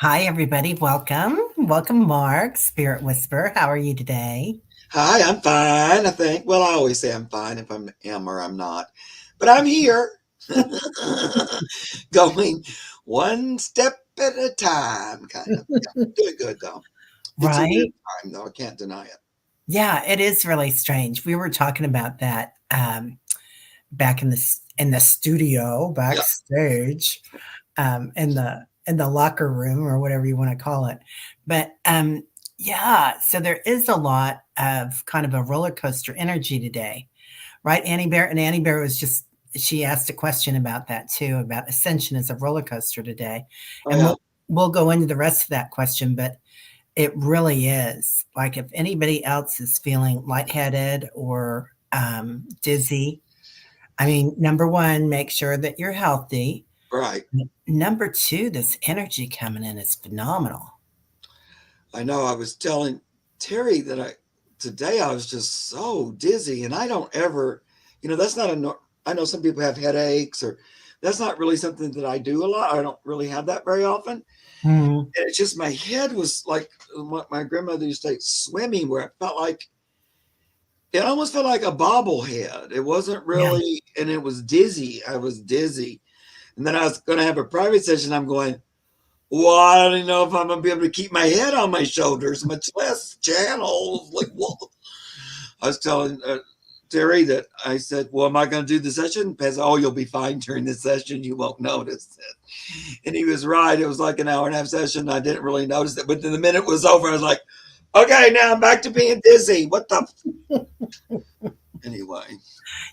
Hi, everybody. Welcome. Welcome, Mark, Spirit Whisper. How are you today? Hi, I'm fine, I think. Well, I always say I'm fine if I am or I'm not. But I'm here. Going one step at a time, kind of. Yeah, doing good though. It's a weird Right? time though, I can't deny it. Yeah, it is really strange. We were talking about that back in the studio, Yeah. backstage, in the locker room or whatever you want to call it. But yeah, so there is a lot of kind of a roller coaster energy today, right? Annie Bear and Annie Bear was just she asked a question about that too, about ascension as a roller coaster today. Oh And yeah. we'll go into the rest of that question, but it really is. Like if anybody else is feeling lightheaded or dizzy, I mean, number one, make sure that you're healthy. Right. Number two, this energy coming in is phenomenal. I know I was telling Terry that today I was just so dizzy and I don't ever, that's not I know some people have headaches or that's not really something that I do a lot. I don't really have that very often. Mhm. And it's just my head was like what my grandmother used to say, swimming, where it felt like it almost felt like a bobblehead. It wasn't Yeah. really, and it was dizzy. I was dizzy. And then I was going to have a private session. I'm going, well, I don't know if I'm going to be able to keep my head on my shoulders, much less channels. Like, whoa. I was telling Terry that I said, well, am I going to do the session? Because, oh, you'll be fine during the session. You won't notice it. And he was right. It was like an hour and a half session. I didn't really notice it. But then the minute it was over, I was like, okay, now I'm back to being dizzy. What the? Anyway.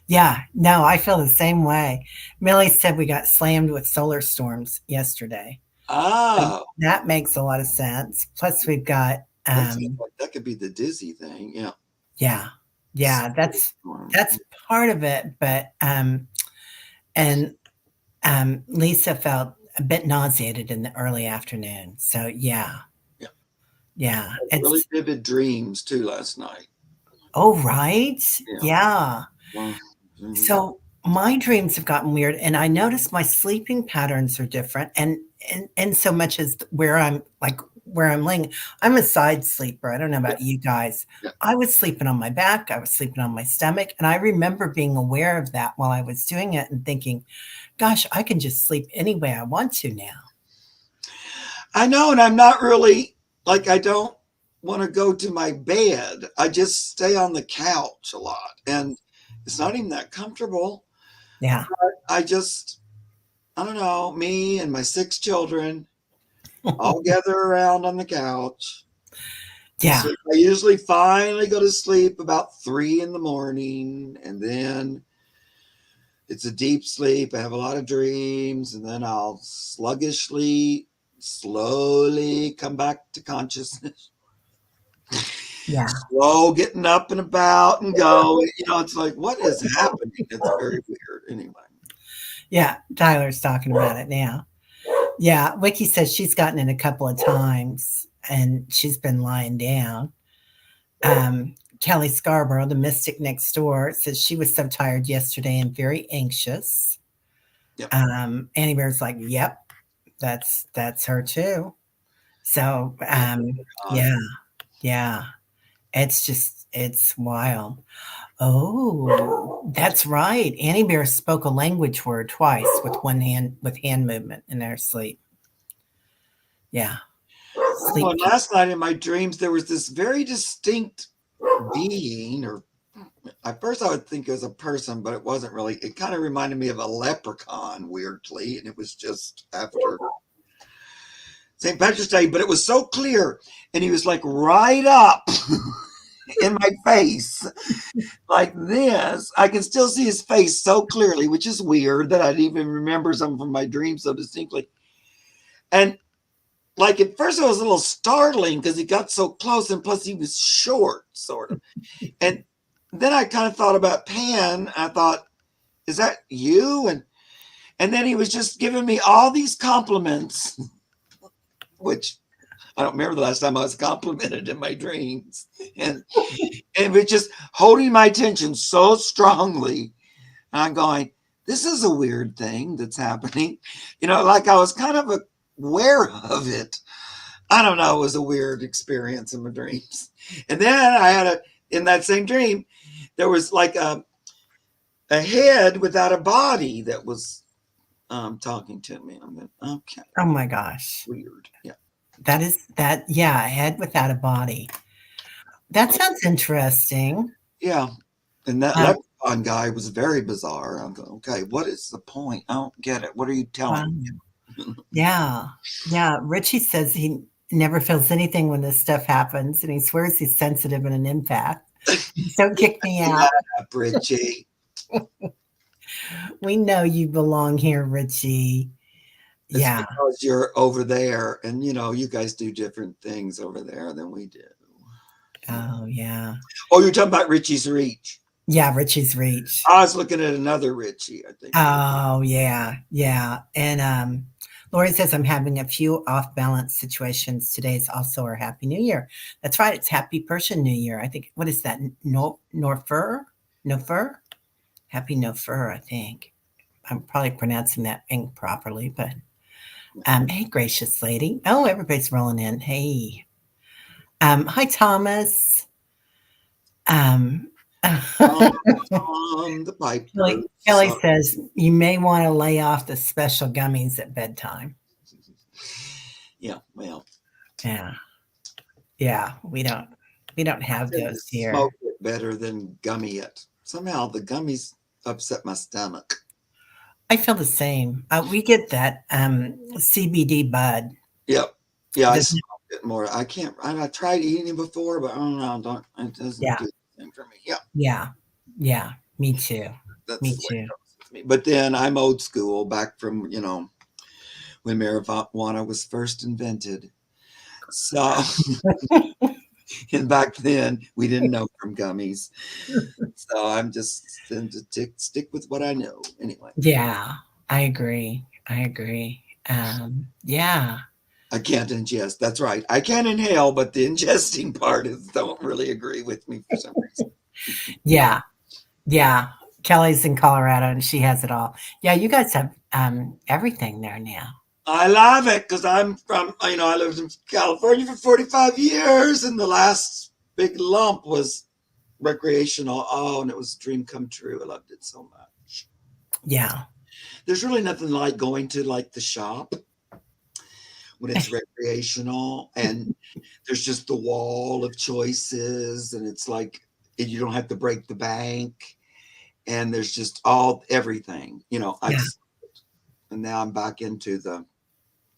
Yeah, no, I feel the same way. Millie said we got slammed with solar storms yesterday. So Ah, that makes a lot of sense. Plus, we've got, that sounds like that could be the dizzy thing. Yeah. yeah, yeah, Storm. that's part of it. But and Lisa felt a bit nauseated in the early afternoon. So yeah, Yeah. yeah, Really it's vivid dreams too last night. oh right, Yeah. yeah. Well, So my dreams have gotten weird, and I notice my sleeping patterns are different, and so much as where I'm like where I'm laying, I'm a side sleeper. I don't know yeah. about you guys. Yeah. I was sleeping on my back, I was sleeping on my stomach, and I remember being aware of that while I was doing it and thinking, "Gosh, I can just sleep any way I want to now." I know, and I'm not really like I don't want to go to my bed. I just stay on the couch a lot, and it's not even that comfortable. Yeah, I just, I don't know, me and my six children all gather around on the couch. And yeah, so I usually finally go to sleep about 3 in the morning, and then it's a deep sleep. I have a lot of dreams, and then I'll sluggishly, slowly come back to consciousness. yeah, Slow getting up and about and going. It's like, what is happening? It's very weird. Anyway. yeah. Tyler's talking about it now. Yeah, Wiki says she's gotten it a couple of times, and she's been lying down. Kelly Scarborough, the mystic next door, says she was so tired yesterday and very anxious. Yep. Annie Bear's like, "Yep, that's her too." So, Oh, God. yeah, yeah, it's wild. Oh, that's right. Annie Bear spoke a language word twice with one hand with hand movement in her sleep. Yeah, Oh, sleep. and last night in my dreams, there was this very distinct being, or at first I would think it was a person, but it wasn't really. It kind of reminded me of a leprechaun, weirdly, and it was just after St. Patrick's Day, but it was so clear, and he was like right up in my face, like this. I can still see his face so clearly, which is weird that I'd even remember some from my dreams so distinctly. And like at first, it was a little startling because he got so close, and plus he was short, sort of. And then I kind of thought about Pan. I thought, is that you? And then he was just giving me all these compliments, which I don't remember the last time I was complimented in my dreams. And was just holding my attention so strongly. And I'm going, this is a weird thing that's happening. Like I was kind of aware of it, I don't know. It was a weird experience in my dreams. And then I had in that same dream, there was like a head without a body that was talking to me. I'm going, okay, Oh my gosh. weird. Yeah. That is that, yeah, a head without a body. That sounds interesting. Yeah. And that Um, leprechaun guy was very bizarre. I'm going, okay, what is the point? I don't get it. What are you telling wow. me? Yeah. Yeah. Richie says he never feels anything when this stuff happens, and he swears he's sensitive and an empath. Don't kick me out. Yeah, Bridgie. We know you belong here, Richie. It's Yeah. because you're over there and you guys do different things over there than we do. Yeah. Oh, yeah. Oh, you're talking about Richie's Reach. Yeah, Richie's Reach. I was looking at another Richie, I think. Oh, yeah. Yeah. And Lori says, I'm having a few off balance situations. Today is also our Happy New Year. That's right. It's Happy Persian New Year. I think, what is that? No, Norfur? Nofur? Happy Nofur, I think. I'm probably pronouncing that improperly, but hey, gracious lady. Oh, everybody's rolling in. Hey. Hi, Thomas. Um, The Piper. Kelly So, says you may want to lay off the special gummies at bedtime. yeah, well, Yeah, yeah, we don't I have tend to those here. smoke it better than gummy it. Somehow the gummies upset my stomach. I feel the same. We get that CBD bud. Yep. Yeah, I Does smoke it more. I can't. I tried eating it before, but I don't know. Don't it doesn't yeah, do the thing for me. Yeah, yeah, yeah. Me too. that's Me the way too. it goes with me. But then I'm old school, back from when marijuana was first invented. So, and back then we didn't know from gummies. So I'm just tend to stick with what I know anyway. Yeah, I agree. I agree. Yeah, I can't ingest. That's right. I can inhale, but the ingesting part is don't really agree with me for some reason. yeah, yeah. Kelly's in Colorado and she has it all. Yeah, you guys have everything there now. I love it because I'm from, I lived in California for 45 years, and the last big lump was recreational. Oh, and it was a dream come true. I loved it so much. Yeah. There's really nothing like going to like the shop when it's recreational, and there's just the wall of choices, and it's like you don't have to break the bank, and there's just everything. I Yeah. just and now I'm back into the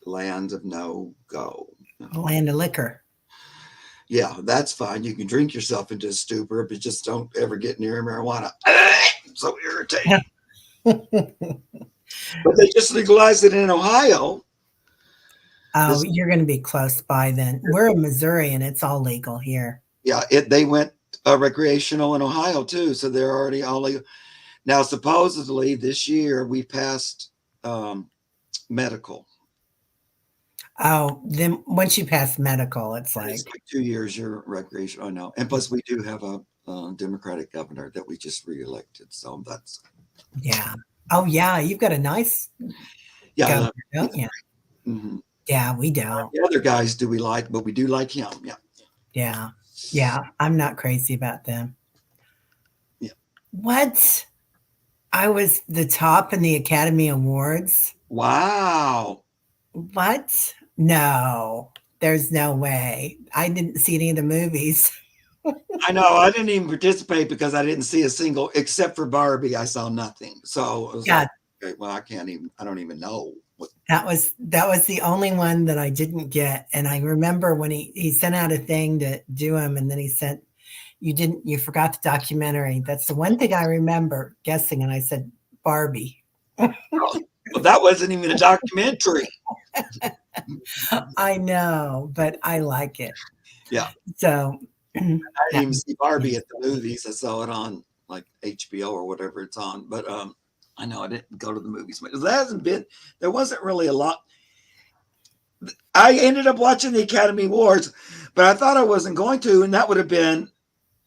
land of no go. Land of liquor. Yeah, that's fine. You can drink yourself into a stupor, but just don't ever get near marijuana. So irritating. But they just legalized it in Ohio. Oh, This, you're going to be close by then. We're in Missouri and it's all legal here. yeah, they went recreational in Ohio too, so they're already all legal. Now, supposedly this year we passed medical. Oh, then once you pass medical, it's And it's like, like 2 years you're recreational. I know, and plus we do have a Democratic governor that we just reelected, so that's yeah. Oh, yeah. You've got a nice yeah, governor, don't it's you? great. Mm-hmm. Yeah, we don't. The other guys do we like, but we do like him. Yeah, Yeah. Yeah. I'm not crazy about them. yeah. What? I was the top in the Academy Awards. Wow. What? No, there's no way. I didn't see any of the movies. I know. I didn't even participate because I didn't see a single, except for Barbie. I saw nothing. So it was Yeah, like, okay, well, I can't even. I don't even know what. that was the only one that I didn't get. And I remember when he sent out a thing to do him, and then he sent you forgot the documentary. That's the one thing I remember guessing, and I said Barbie. Well, that wasn't even a documentary. I know, but I like it. Yeah, So I didn't that even was see Barbie at the movies. I saw it on like HBO or whatever it's on. But I know I didn't go to the movies. There hasn't been. There wasn't really a lot. I ended up watching the Academy Awards, but I thought I wasn't going to, and that would have been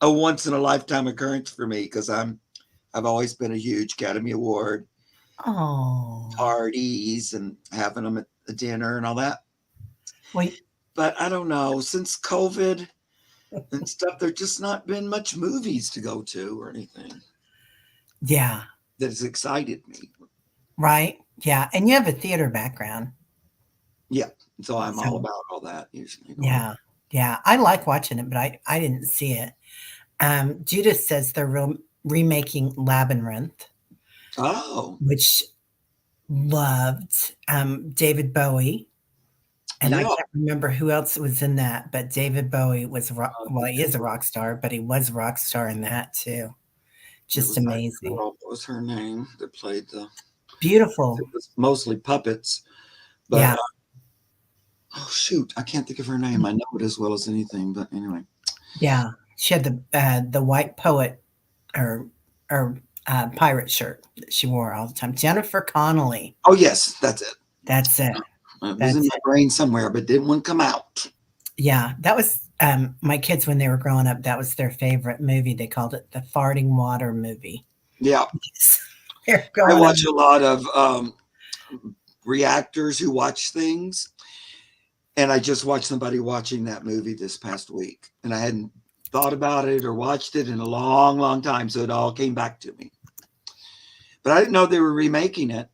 a once in a lifetime occurrence for me because I've always been a huge Academy Award oh parties and having them at the dinner and all that. well, but I don't know. Since COVID and stuff, there's just not been much movies to go to or anything Yeah, that has excited me. right? Yeah, and you have a theater background. Yeah, so I'm all So, about all that usually going. yeah. Yeah, I like watching it, but I didn't see it. Judith says they're remaking Labyrinth, Oh, which loved David Bowie, and I yeah. can't remember who else was in that, but David Bowie was well, he is a rock star, but he was a rock star in that too. It Just was that amazing. girl. What was her name that played the? It Beautiful. was mostly puppets, but Yeah. oh shoot, I can't think of her name. I know it as well as anything, but anyway. Yeah. She had the white poet or pirate shirt that she wore all the time. Jennifer Connelly. Oh yes, that's it. That's it. It was in That's my it. brain somewhere, but didn't want to come out. Yeah, that was my kids when they were growing up. That was their favorite movie. They called it the farting water movie. Yeah, They're I going watch on. a lot of reactors who watch things, and I just watched somebody watching that movie this past week, and I hadn't thought about it or watched it in a long, long time, so it all came back to me. But I didn't know they were remaking it.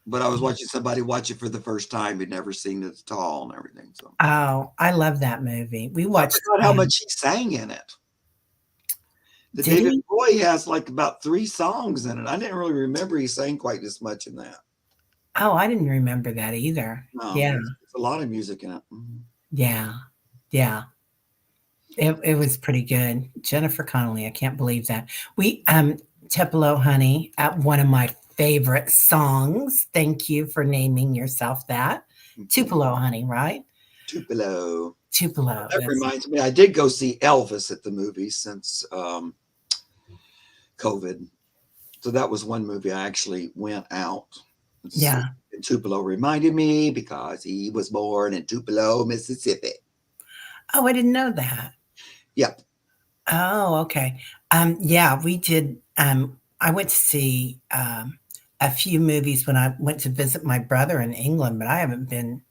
But I was watching somebody watch it for the first time who'd never seen it at all and everything. So Oh, I love that movie. We I watched. forgot how much he sang in it. The Did David he? Bowie has like about 3 songs in it. I didn't really remember he sang quite as much in that. Oh, I didn't remember that either. No, Yeah, it's a lot of music in it. Mhm. yeah, yeah. It was pretty good. Jennifer Connelly. I can't believe that. We Tupelo Honey, one of my favorite songs. Thank you for naming yourself that. Mhm. Tupelo Honey, right? Tupelo. Tupelo. That That's reminds me, I did go see Elvis at the movies since COVID. So that was one movie I actually went out and see. yeah. And Tupelo reminded me because he was born in Tupelo, Mississippi. Oh, I didn't know that. Yep. Oh, okay. Yeah, we did. I went to see a few movies when I went to visit my brother in England, but I haven't been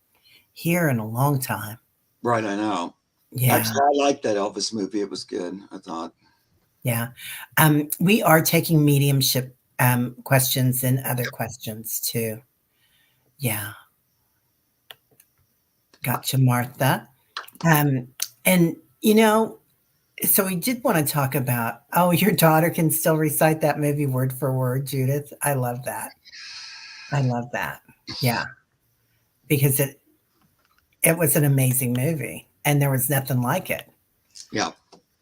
here in a long time. Right, I know. Yeah, Actually, I liked that Elvis movie. It was good, I thought. yeah. We are taking mediumship questions and other questions too. Yeah, gotcha, Martha. Um, and so we did want to talk about. Oh, your daughter can still recite that movie word for word, Judith. I love that. I love that. Yeah, because it was an amazing movie, and there was nothing like it. Yeah.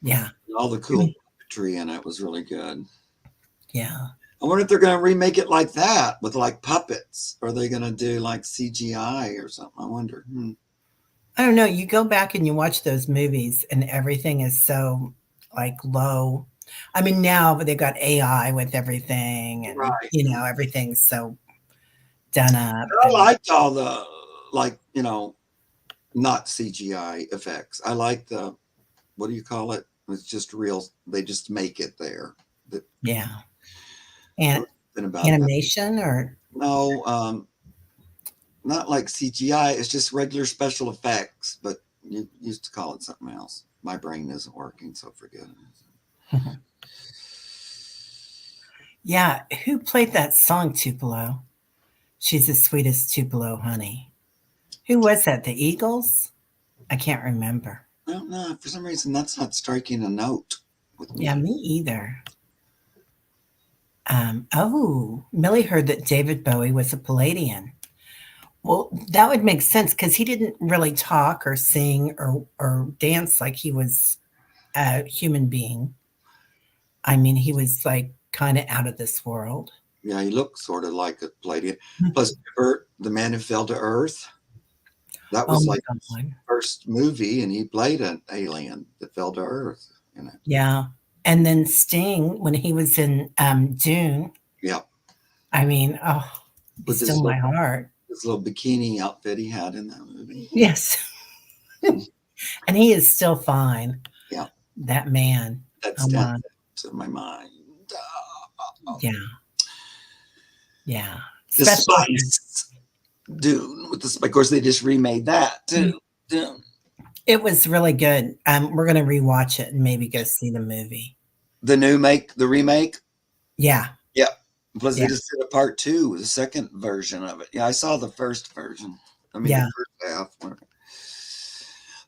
Yeah. All the I cool mean, puppetry in it was really good. yeah. I wonder if they're going to remake it like that with like puppets. Or are they going to do like CGI or something? I wonder. I don't know, you go back and you watch those movies and everything is so, like, low. I mean, now they've got AI with everything and, Right. everything's so done up But I and liked all the, like, not CGI effects. I like the, what do you call it? It's just real. They just make it there. That yeah. And been about that. animation or No, not like CGI. It's just regular special effects, but you used to call it something else. My brain isn't working, so forget it. Yeah, who played that song, Tupelo? She's the sweetest Tupelo honey. Who was that, the Eagles? I can't remember. I don't know. For some reason, that's not striking a note with Yeah, me. me either. Oh, Millie heard that David Bowie was a Palladian. Well, that would make sense because he didn't really talk or sing or dance like he was a human being. I mean, he was like kind of out of this world. Yeah, he looks sort of like a Palladian. Plus, Bert, the man who fell to Earth, that Oh was my like his God. first movie, and he played an alien that fell to Earth in it. Yeah. And then Sting, when he was in Dune, Yeah, I mean, oh, he's with still my heart. his little bikini outfit he had in that movie. Yes. And he is still fine. Yeah, That man. that Oh stands my. out in my mind. Yeah. Yeah. The Especially spice. Dune with this. Of course, they just remade that Mm. too. Dune. It was really good. We're gonna rewatch it and maybe go see the movie. The remake. Yeah, Yeah. Plus, they yeah, just did a part two, the second version of it. Yeah, I saw the first version. I mean, the yeah. first half.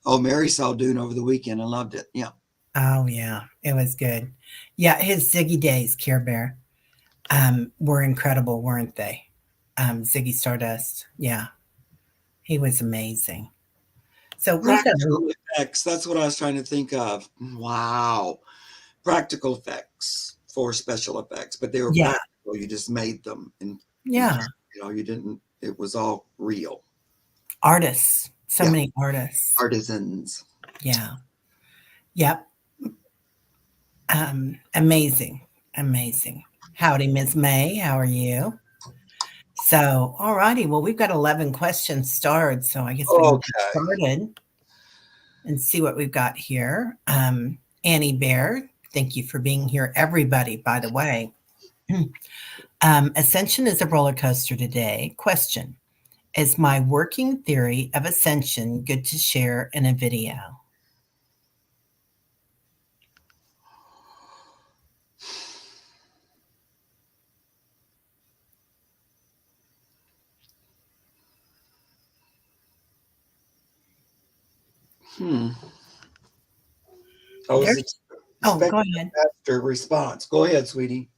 Oh, Mary saw Dune over the weekend and loved it. Yeah. Oh, yeah, it was good. Yeah, his Ziggy days, Care Bear, were incredible, weren't they? Ziggy Stardust. Yeah, he was amazing. So we've got a Practical effects. That's what I was trying to think of. Wow. Practical effects for special effects, but they were yeah, practical. You just made them, and yeah, you didn't. It was all real. artists. So Yeah, many artists. artisans. Yeah, yep. Amazing, amazing. Howdy, Miss May. How are you? So, all righty. Well, we've got 11 questions starred, so I guess we can get Okay. started and see what we've got here. Annie Baird, thank you for being here, everybody, by the way. Ascension is a roller coaster today. Question: is my working theory of ascension good to share in a video? Hmm. I was There's Oh, go expecting ahead. a faster response. Go ahead, sweetie.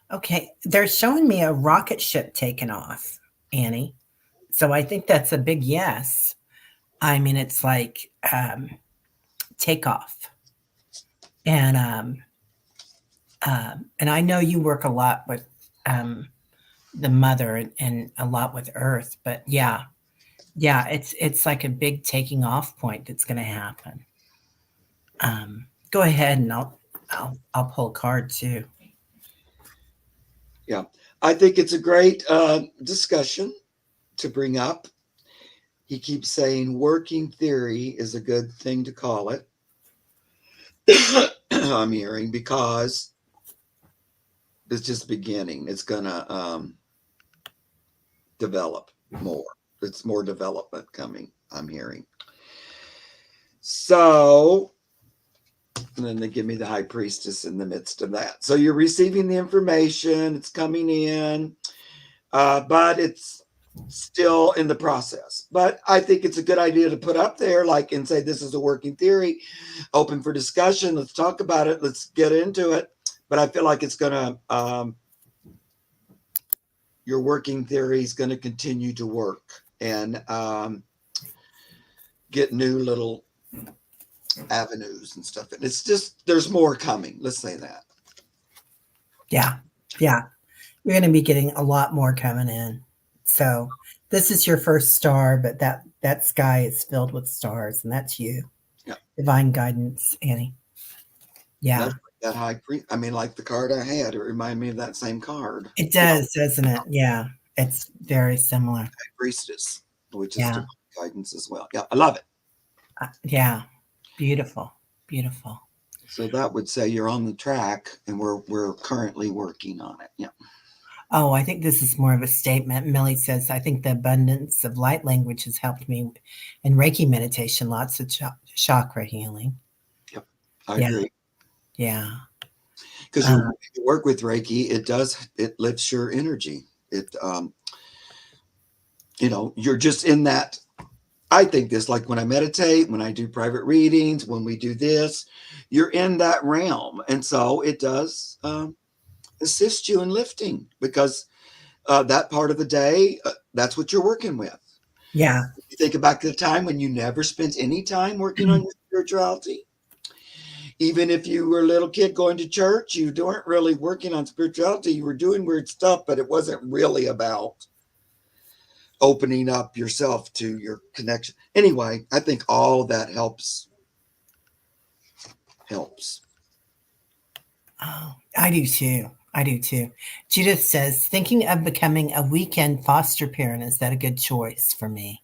Okay, they're showing me a rocket ship taking off, Annie. So I think that's a big yes. I mean, it's like takeoff, and and I know you work a lot with um, the mother and a lot with Earth, but yeah, yeah, it's like a big taking off point that's going to happen. Go ahead, and I'll pull a card too. Yeah, I think it's a great discussion to bring up. He keeps saying working theory is a good thing to call it. I'm hearing because it's just beginning. It's gonna develop more. It's more development coming. I'm hearing. So, and then they give me the high priestess in the midst of that. So you're receiving the information. It's coming in, but it's still in the process. But I think it's a good idea to put up there, like, and say this is a working theory, open for discussion. Let's talk about it. Let's get into it. But I feel like it's gonna your working theory is going to continue to work and get new little avenues and stuff. And it's just, there's more coming. Let's say that. Yeah, yeah, you're going to be getting a lot more coming in. So this is your first star, but that sky is filled with stars, and that's you. Yeah. Divine guidance, Annie. Yeah. That's that high priest. I mean, like the card I had, it reminded me of that same card. It does, doesn't it? Yeah. It's very similar. High priestess, which is Yeah. divine guidance as well. Yeah, I love it. Yeah. Beautiful. Beautiful. So that would say you're on the track, and we're currently working on it. Yeah. Oh, I think this is more of a statement. Millie says, I think the abundance of light language has helped me in Reiki meditation, lots of chakra healing. Yep. I Yeah. agree. Yeah. Because Uh, you work with Reiki, it lifts your energy. It you're just in that. I think this, like when I meditate, when I do private readings, when we do this, you're in that realm. And so it does assist you in lifting because that part of the day, that's what you're working with. yeah. You think about the time when you never spent any time working on your spirituality. Even if you were a little kid going to church, you weren't really working on spirituality. You were doing weird stuff, but it wasn't really about opening up yourself to your connection. Anyway, I think all that helps. Oh, I do too. I do too. Judith says, thinking of becoming a weekend foster parent, is that a good choice for me?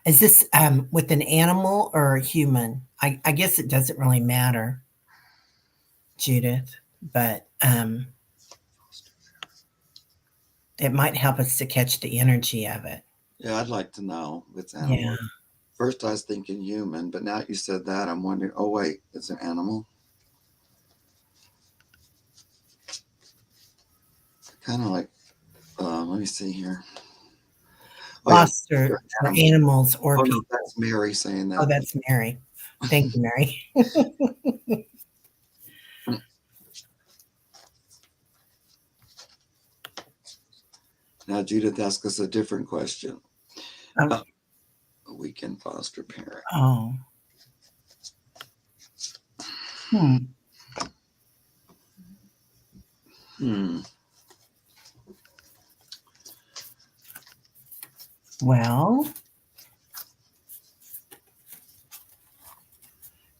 Is this with an animal or a human? I guess it doesn't really matter, Judith, but it might help us to catch the energy of it. Yeah, I'd like to know if it's Yeah. animal. First, I was thinking human, but now you said that, I'm wondering. Oh wait, it's an animal. Kind of like. Let me see here. Oh yeah, Foster they're for animal. animals or Oh no, people. that's Mary saying Oh, that. that's Mary. Thank you, Mary. Now Judith asked us a different question. Oh, Uh, weekend foster parent. oh. Hmm. Hmm. Well,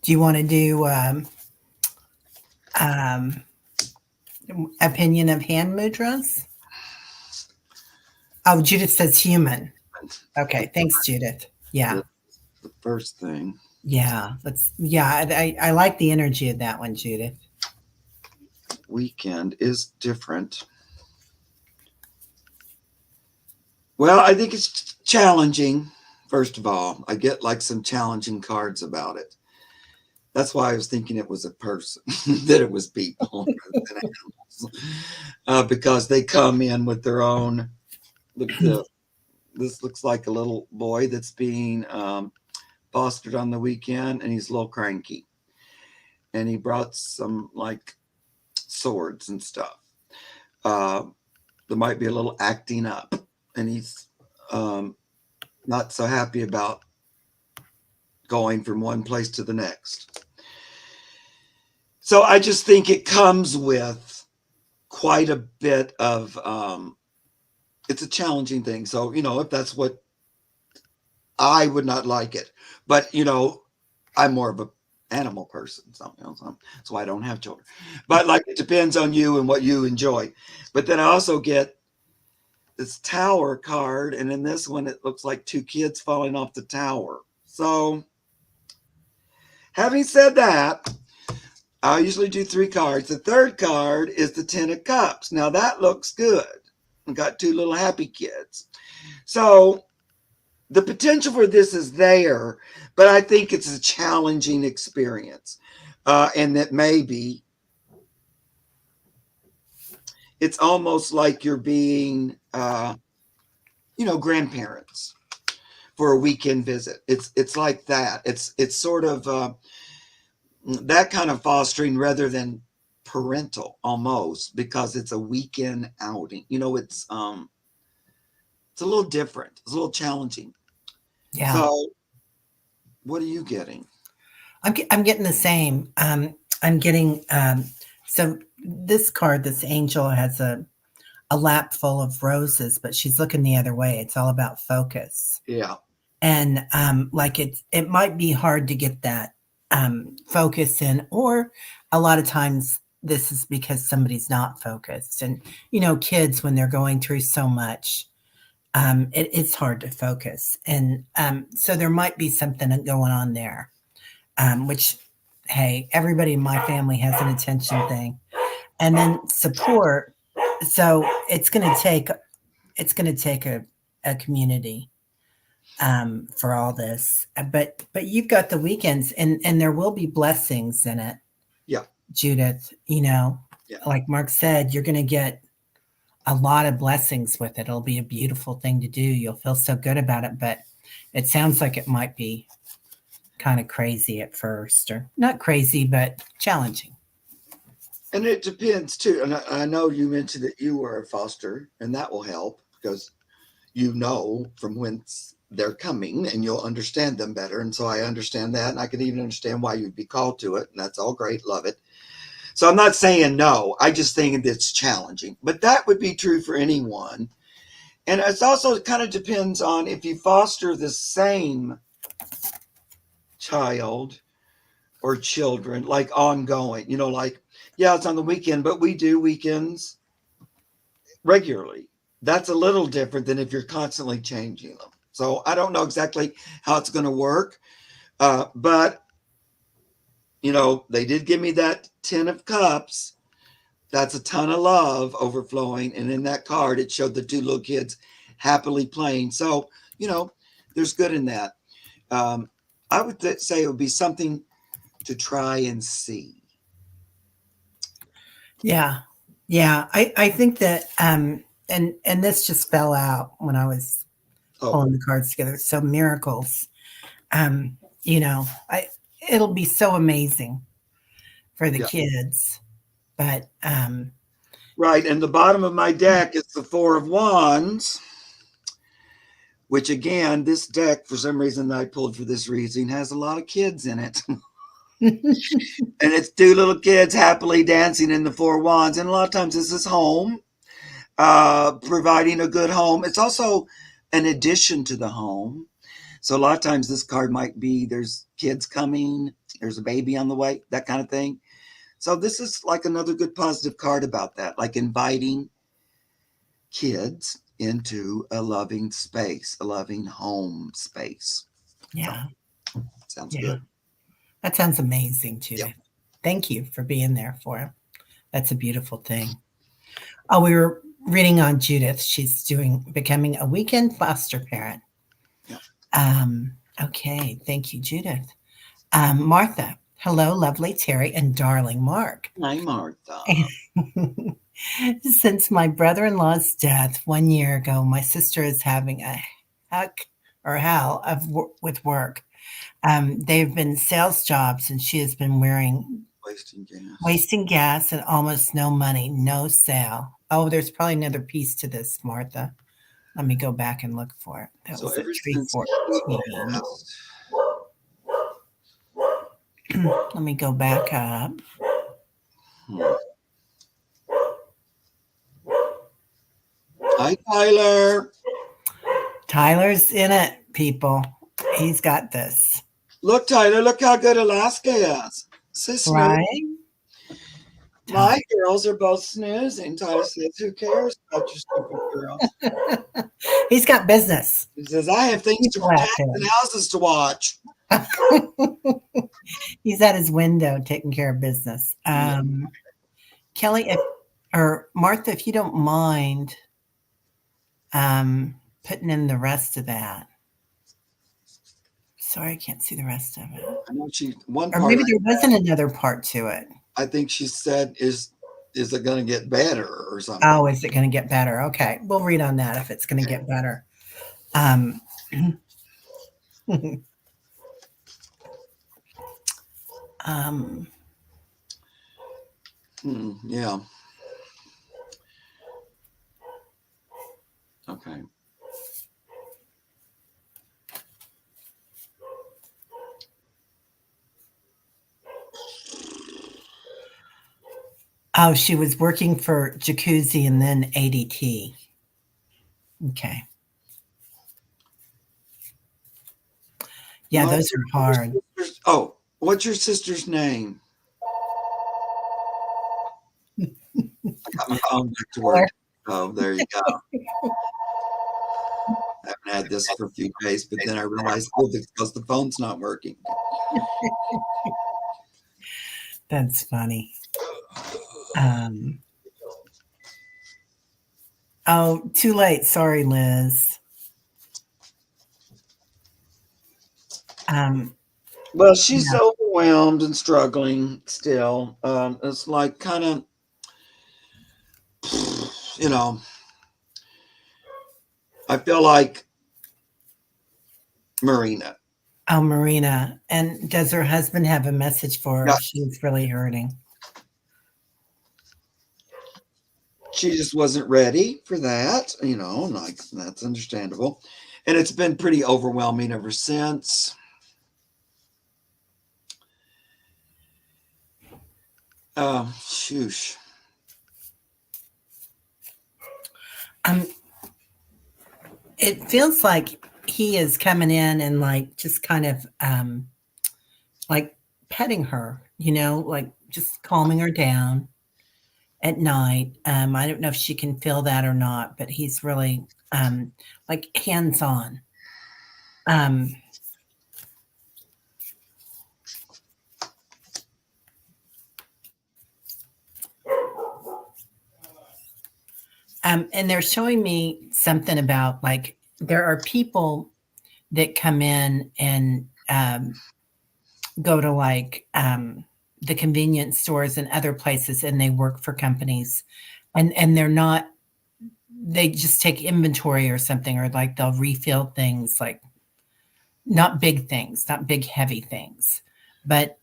do you want to do um, opinion of hand mudras? Oh, Judith says human. Okay, thanks, Judith. Yeah, The, the first thing. yeah. Yeah. I like the energy of that one, Judith. Weekend is different. Well, I think it's challenging. First of all, I get like some challenging cards about it. That's why I was thinking it was a person, that it was people rather than animals, because they come in with their own. Look at this. This looks like a little boy that's being fostered on the weekend, and he's a little cranky. And he brought some like swords and stuff. Uh, there might be a little acting up, and he's um, not so happy about going from one place to the next. So I just think it comes with quite a bit of it's a challenging thing. So, if that's what I would not like it. But, I'm more of a animal person, so that's why I don't have children. But like it depends on you and what you enjoy. But then I also get this tower card, and in this one it looks like two kids falling off the tower. So having said that, I usually do three cards. The third card is the Ten of Cups. Now that looks good. I got two little happy kids. So the potential for this is there, but I think it's a challenging experience. And that maybe it's almost like you're being, grandparents for a weekend visit. It's like that. It's sort of that kind of fostering rather than parental almost, because it's a weekend outing. It's a little different. It's a little challenging. Yeah, So what are you getting? I'm getting the same. I'm getting so this card, this angel has a lap full of roses, but she's looking the other way. It's all about focus. Yeah. And like it might be hard to get that focus in, or a lot of times this is because somebody's not focused. And kids, when they're going through so much, it's hard to focus. And so there might be something going on there, which, hey, everybody in my family has an attention thing. And then support. So it's going to take a community for all this. But you've got the weekends, and there will be blessings in it, Yeah. Judith. Yeah. Like Mark said, you're going to get a lot of blessings with it. It'll be a beautiful thing to do. You'll feel so good about it, but it sounds like it might be kind of crazy at first, or not crazy, but challenging. And it depends too. And I know you mentioned that you were a foster, and that will help because you know from whence they're coming and you'll understand them better. And so I understand that. And I can even understand why you'd be called to it. And that's all great. Love it. So I'm not saying no. I just think it's challenging. But that would be true for anyone. And it's also kind of depends on if you foster the same child or children, like ongoing, like, yeah, it's on the weekend, but we do weekends regularly. That's a little different than if you're constantly changing them. So I don't know exactly how it's going to work, but they did give me that 10 of Cups. That's a ton of love overflowing, and in that card, it showed the two little kids happily playing. So you know, there's good in that. Um, I would say it would be something to try and see. Yeah. Yeah. I think that and this just fell out when I was Oh, pulling the cards together. So miracles. Um, you know, it'll be so amazing for the yeah. kids. But Right. And the bottom of my deck is the Four of Wands, which again, this deck, for some reason that I pulled for this reason, has a lot of kids in it. And it's two little kids happily dancing in the Four Wands. And a lot of times this is home, providing a good home. It's also an addition to the home. So a lot of times this card might be there's kids coming, there's a baby on the way, that kind of thing. So this is like another good positive card about that, like inviting kids into a loving space, a loving home space. So yeah, sounds yeah. good. That sounds amazing, Yep. Judith. Thank you for being there for him. That's a beautiful thing. Oh, we were reading on Judith. She's doing becoming a weekend foster parent. Yep. Um, okay, thank you, Judith. Martha, hello, lovely Terry and darling Mark. Hi, Martha. Since my brother in law's death 1 year ago, my sister is having a heck or hell of with work. They've been sales jobs, and she has been Wasting gas. wasting gas and almost no money, no sale. Oh, there's probably another piece to this, Martha. Let me go back and look for it. That So was at ever tree since he 14. passed, Let me go back up. hmm. Hi, Tyler. Tyler's in it, people. He's got this. Look, Tyler, look how good Alaska is. So snooze. Right? My Tyler. girls are both snoozing. Tyler says, who cares about your stupid girls? He's got business. He says, I have things to People out protect and houses to watch. there. He's at his window taking care of business. Yeah. Kelly, if or Martha, if you don't mind putting in the rest of that. Sorry, I can't see the rest of it. I know one Or part maybe there wasn't another part to it. I think she said is it going to get better or something? Oh, is it going to get better? Okay, we'll read on that if it's going to get better. Um, um, Yeah. Okay. oh, she was working for Jacuzzi and then ADT. Okay. Yeah, My those are hard. oh, what's your sister's name? I got my phone back to work. Oh, there you go. I haven't had this for a few days, but then I realized, oh, it's because the phone's not working. That's funny. Um, oh, too late. Sorry, Liz. Um, Well, she's yeah. overwhelmed and struggling still. It's like kind of, you know, I feel like Marina. Oh, Marina. And does her husband have a message for her Yeah, if she's really hurting? she just wasn't ready for that, like that's understandable. And it's been pretty overwhelming ever since. Shoosh. Um, it feels like he is coming in and like just kind of like petting her, like just calming her down at night. I don't know if she can feel that or not, but he's really like hands on. Um, and they're showing me something about like there are people that come in and go to like the convenience stores and other places, and they work for companies, and they're not, they just take inventory or something, or like they'll refill things, like not big things, not big heavy things, but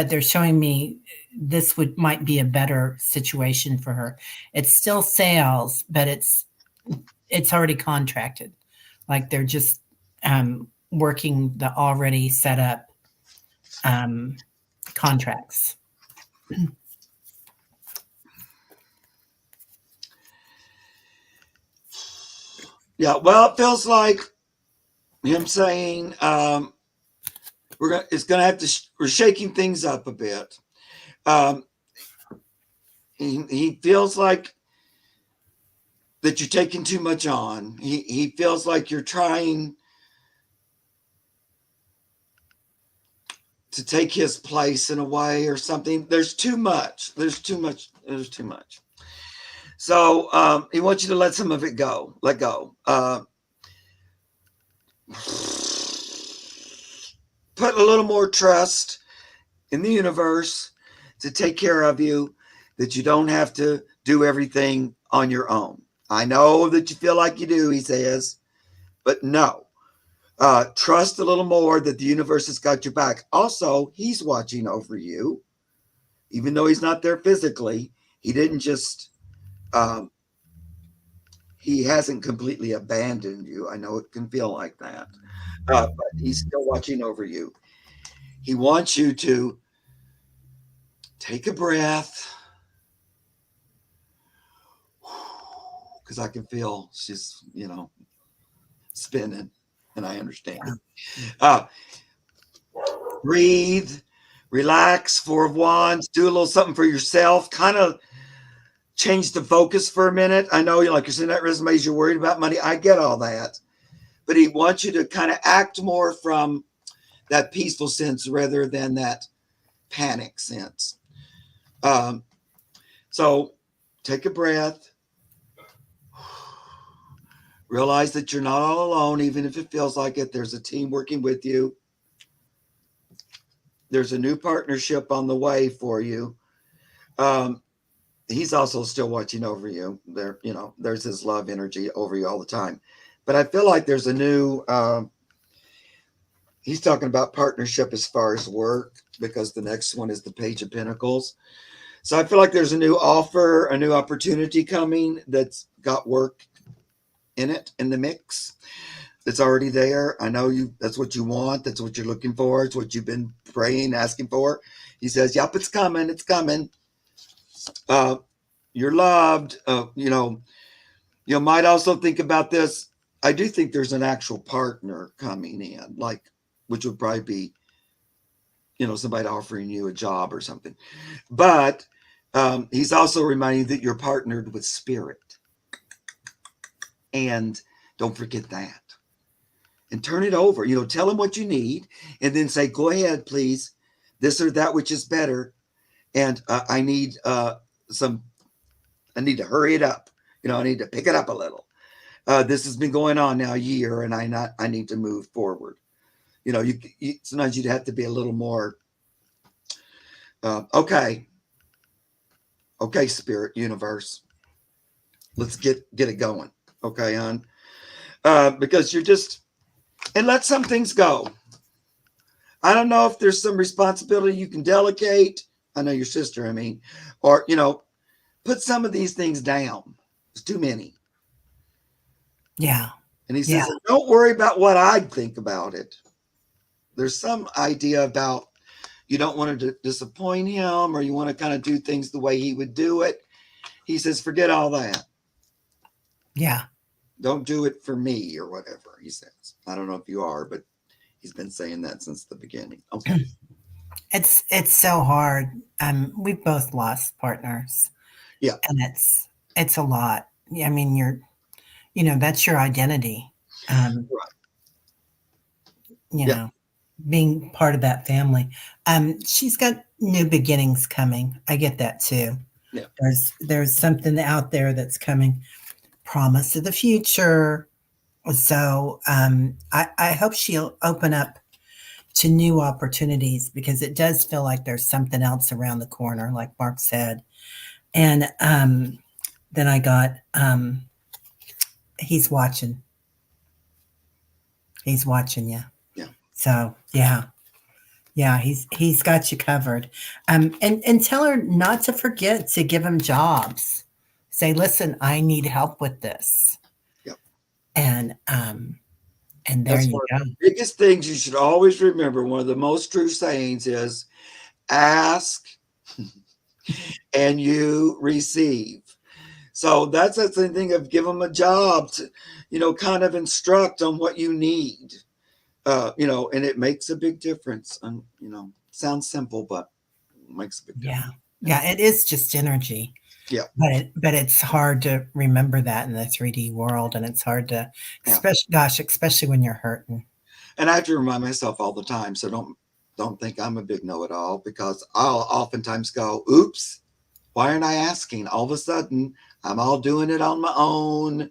they're showing me this would might be a better situation for her. It's still sales, but it's already contracted, like they're just working the already set up um, contracts. Yeah, well, it feels like him saying it's gonna have to. We're shaking things up a bit. Um, he feels like that you're taking too much on. He feels like you're trying to take his place in a way or something. There's too much. There's too much. There's too much. So he wants you to let some of it go. Let go. Put a little more trust in the universe to take care of you, that you don't have to do everything on your own. I know that you feel like you do, he says, but no. Trust a little more that the universe has got your back. Also, he's watching over you, even though he's not there physically. He didn't just, um, he hasn't completely abandoned you. I know it can feel like that, but he's still watching over you. He wants you to take a breath, because I can feel she's, spinning, and I understand it. Uh, Breathe, relax. Four of Wands. Do a little something for yourself. Kind of change the focus for a minute. I know, like you're saying that resumes, you're worried about money. I get all that, but he wants you to kind of act more from that peaceful sense rather than that panic sense. Um, so take a breath. Realize that you're not all alone, even if it feels like it. There's a team working with you. There's a new partnership on the way for you. Um, he's also still watching over you. There's his love energy over you all the time. But I feel like there's a new, he's talking about partnership as far as work, because the next one is the Page of Pentacles. So I feel like there's a new offer, a new opportunity coming that's got work in it, in the mix. It's already there. I know that's what you want. That's what you're looking for. It's what you've been praying, asking for. He says, yep, it's coming. It's coming. You're loved. You might also think about this. I do think there's an actual partner coming in, like, which would probably be, somebody offering you a job or something. But he's also reminding you that you're partnered with spirit. And don't forget that. And turn it over. Tell him what you need, and then say, go ahead, please, this or that which is better. And I need I need to hurry it up. I need to pick it up a little. This has been going on now a year, and I need to move forward. Sometimes you'd have to be a little more, okay, spirit, universe, let's get it going. Okay, hon. Because you're just, and let some things go. I don't know if there's some responsibility you can delegate. I know your sister, or, put some of these things down. It's too many. Yeah. And he Yeah. says, don't worry about what I think about it. There's some idea about you don't want to disappoint him, or you want to kind of do things the way he would do it. He says, forget all that. Yeah. Don't do it for me, or whatever he says. I don't know if you are, but he's been saying that since the beginning. Okay. It's so hard. We've both lost partners, Yeah. and it's a lot. I mean, that's your identity. Um, Right. you Yeah. know, being part of that family. She's got new beginnings coming. I get that too. Yeah. There's something out there that's coming. Promise of the future, So I hope she'll open up to new opportunities because it does feel like there's something else around the corner, like Mark said. And then I got, he's watching. He's watching you. Yeah. So yeah, yeah, he's got you covered. And tell her not to forget to give him jobs. Say, listen, I need help with this, Yep. and there That's you one of go. the biggest things you should always remember. One of the most true sayings is ask and you receive. So that's the thing of give them a job to, kind of instruct on what you need. And it makes a big difference. And sounds simple, but it makes a big Yeah, difference. Yeah. yeah, it is just energy, Yeah. but it's hard to remember that in the 3D world, and it's hard to, Yeah. especially when you're hurting. And I have to remind myself all the time. So don't think I'm a big know-it-all, because I'll oftentimes go, oops, why aren't I asking? All of a sudden, I'm all doing it on my own,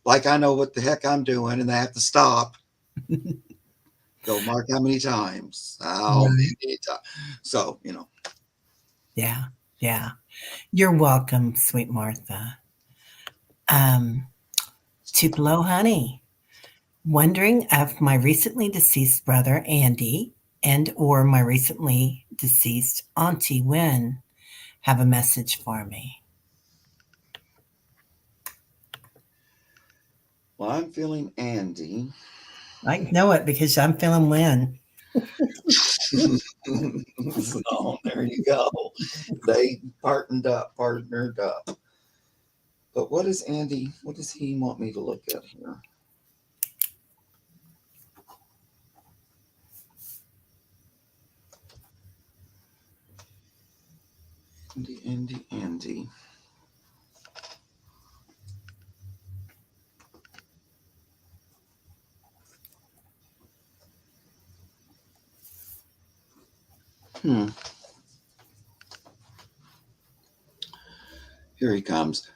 like I know what the heck I'm doing, and I have to stop. Go, Mark, how many times? How Right. many times? So, Yeah, yeah. You're welcome, sweet Martha. Um, Tupelo honey. Wondering if my recently deceased brother Andy and or my recently deceased auntie Wynne have a message for me. well, I'm feeling Andy. I know it because I'm feeling Lynn. So there you go. They partnered up. But what is Andy? What does he want me to look at here? Andy. Hmm. Here he comes.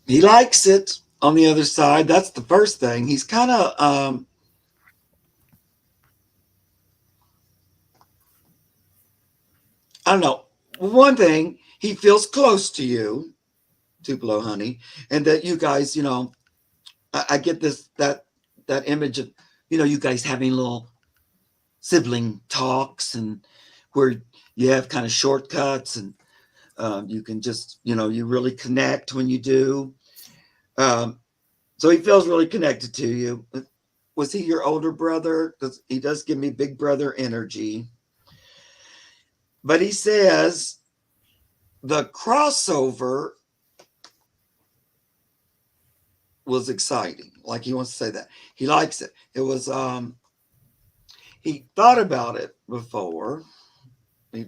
He likes it on the other side. That's the first thing. He's kind of, I don't know. One thing, he feels close to you, Tupelo honey, and that you guys, I get that image of, you guys having little sibling talks, and where you have kind of shortcuts, and you can just, you really connect when you do. Um, so he feels really connected to you. Was he your older brother? Because he does give me big brother energy. But he says the crossover was exciting. Like, he wants to say that. He likes it. It was, he thought about it before. He,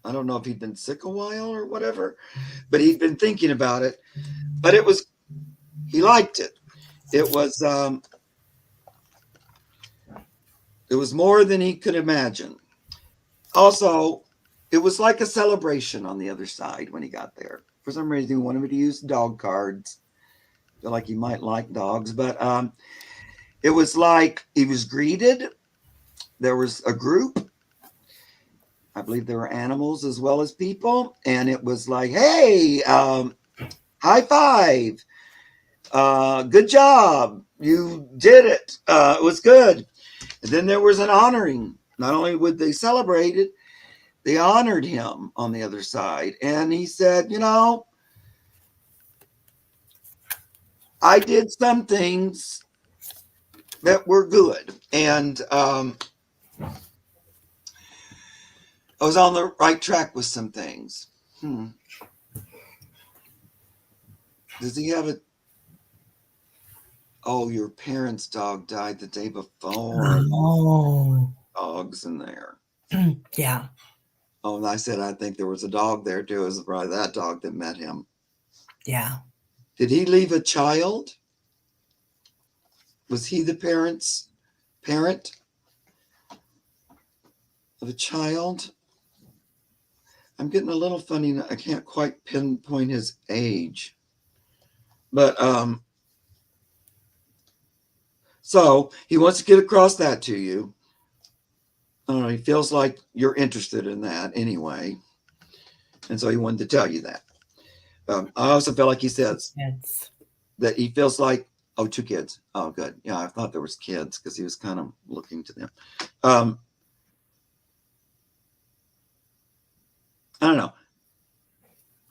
I don't know if he'd been sick a while or whatever, but he'd been thinking about it. But he liked it. It was, it was more than he could imagine. Also, it was like a celebration on the other side when he got there. For some reason, he wanted me to use dog cards. I feel like he might like dogs, but it was like he was greeted. There was a group. I believe there were animals as well as people, and it was like, "Hey, high five! Good job! You did it! It was good." And then there was an honoring. Not only would they celebrate it, they honored him on the other side. And he said, I did some things that were good. And I was on the right track with some things. Does he have a. Oh, your parents' dog died the day before. Oh, Dogs in there. yeah, Oh, and I said, I think there was a dog there too. It was probably that dog that met him. yeah. Did he leave a child? Was he the parent of a child? I'm getting a little funny. I can't quite pinpoint his age, but so he wants to get across that to you. I don't know. He feels like you're interested in that anyway, and so he wanted to tell you that. I also feel like he says It's that he feels like, oh, two kids. Oh, good. Yeah, I thought there was kids because he was kind of looking to them. Um, I don't know.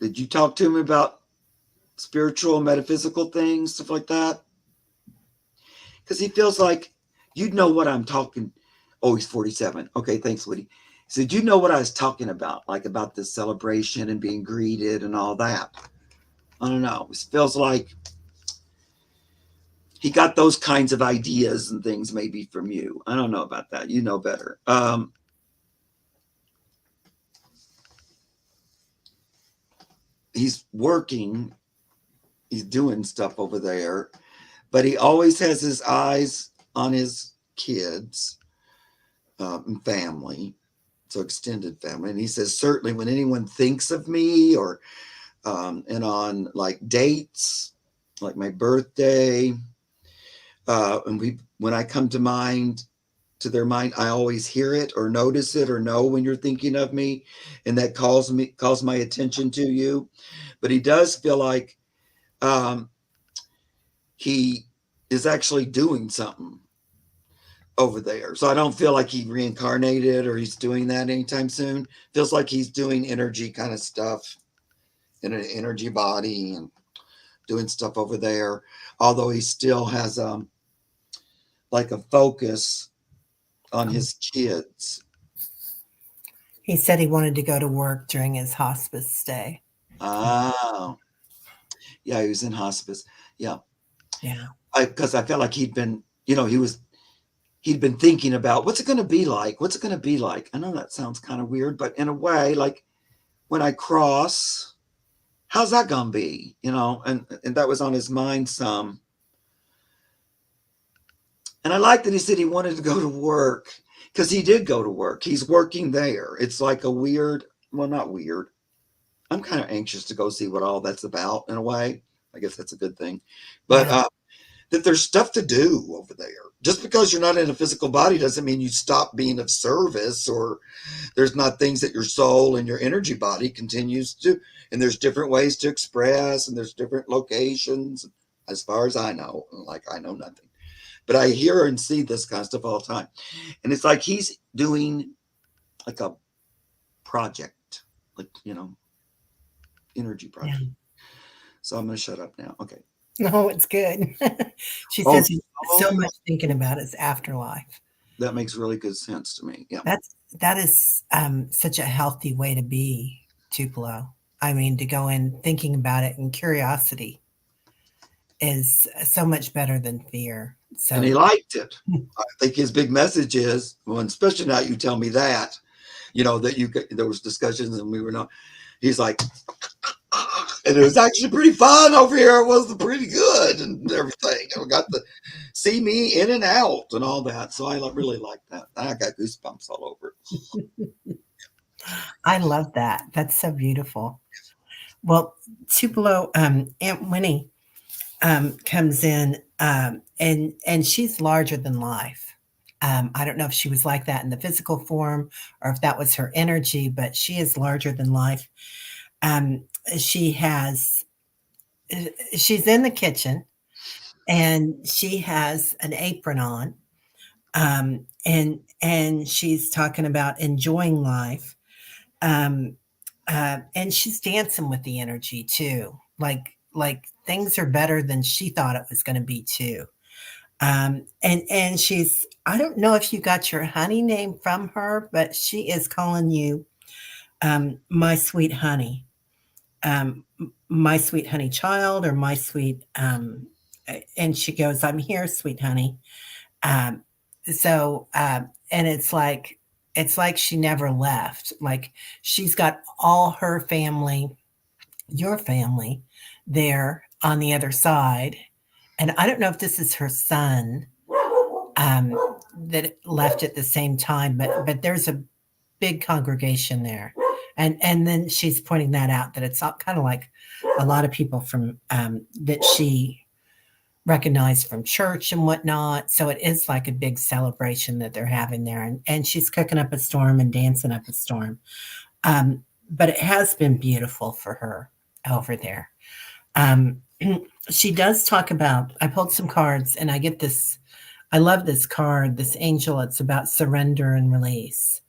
Did you talk to him about spiritual, metaphysical things, stuff like that? Because he feels like you'd know what I'm talking. Oh, he's 47. Okay, thanks, Woody. He said, you know what I was talking about, like about this celebration and being greeted and all that. I don't know. It feels like he got those kinds of ideas and things maybe from you. I don't know about that. You know better. He's working, he's doing stuff over there, but he always has his eyes on his kids and family, so extended family. And he says, certainly when anyone thinks of me or, and on like dates, like my birthday, when I come to mind, to their mind, I always hear it or notice it or know when you're thinking of me, and that calls my attention to you. But he does feel like um, he is actually doing something over there. So I don't feel like he reincarnated or he's doing that anytime soon. Feels like he's doing energy kind of stuff in an energy body and doing stuff over there. Although he still has like a focus on his kids. he said he wanted to go to work during his hospice stay. Ah, yeah, he was in hospice. Yeah, Yeah. because I felt like he'd been, he'd been thinking about what's it going to be like. What's it going to be like? I know that sounds kind of weird, but in a way, like when I cross, how's that going to be? And that was on his mind some. And I like that he said he wanted to go to work because he did go to work. He's working there. It's like a weird, well, not weird. I'm kind of anxious to go see what all that's about in a way. I guess that's a good thing. But Yeah. that there's stuff to do over there. Just because you're not in a physical body doesn't mean you stop being of service, or there's not things that your soul and your energy body continues to do. And there's different ways to express, and there's different locations, as far as I know. Like, I know nothing. But I hear and see this kind of stuff all the time. And it's like he's doing like a project, like, energy Yeah. project. So I'm going to shut up now. Okay. No, it's good. She Oh, says he's so oh, much thinking about his afterlife. that makes really good sense to me. Yeah. That is such a healthy way to be, Tupelo. I mean, to go in thinking about it and curiosity is so much better than fear. And he So, liked it. I think his big message is, well, especially now you tell me that, that there was discussions and we were not, he's like, and it was actually pretty fun over here. It was pretty good and everything. And we got to see me in and out and all that. So I really like that. I got goosebumps all over. I love that. That's so beautiful. Well, Tupelo, Aunt Winnie comes in, and she's larger than life. I don't know if she was like that in the physical form or if that was her energy, but she is larger than life. Um, she has, she's in the kitchen and she has an apron on, and she's talking about enjoying life, um, and she's dancing with the energy too, like things are better than she thought it was going to be too. And she's, I don't know if you got your honey name from her, but she is calling you my sweet honey, my sweet honey child, or my sweet, and she goes, I'm here, sweet honey. Um, and it's like she never left. Like she's got all her family, your family, there on the other side, and I don't know if this is her son um, that left at the same time, but there's a big congregation there, and then she's pointing that out that it's kind of like a lot of people from that she recognized from church and whatnot. So it is like a big celebration that they're having there, and she's cooking up a storm and dancing up a storm. Um, but it has been beautiful for her over there. Um, she does talk about. I pulled some cards, and I get this. I love this card, this angel. It's about surrender and release.